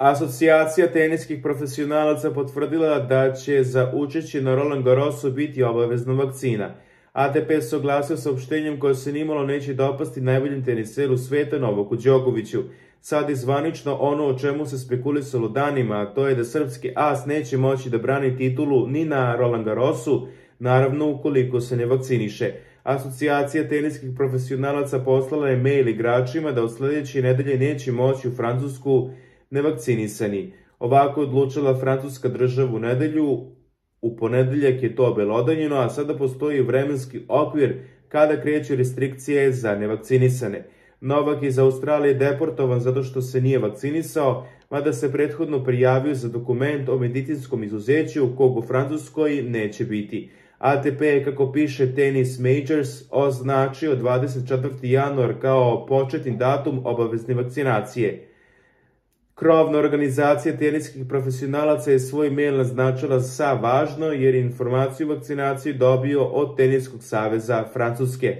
Asocijacija teniskih profesionalaca potvrdila da će za učešće na Roland Garrosu biti obavezna vakcina. ATP se saglasio saopštenjem koje se nimalo neće dopasti najboljem teniseru sveta Novaku Đokoviću. Sad je zvanično ono o čemu se spekulisalo danima, a to je da srpski as neće moći da brani titulu ni na Roland Garrosu, naravno ukoliko se ne vakciniše. Asocijacija teniskih profesionalaca poslala je mail igračima da od sledeće nedelje neće moći u Francusku nevakcinisani. Ovako je odlučila francuska država u nedelju, u ponedeljak je to obelodanjeno, a sada postoji vremenski okvir kada kreću restrikcije za nevakcinisane. Novak iz Australije deportovan zato što se nije vakcinisao, mada se prethodno prijavio za dokument o medicinskom izuzeću kog u Francuskoj neće biti. ATP je, kako piše Tennis Majors, označio 24. januar kao početni datum obavezne vakcinacije. Krovna organizacija teniskih profesionalaca je svoj mail naznačila za važno jer je informaciju o vakcinaciji dobio od Teniskog saveza Francuske.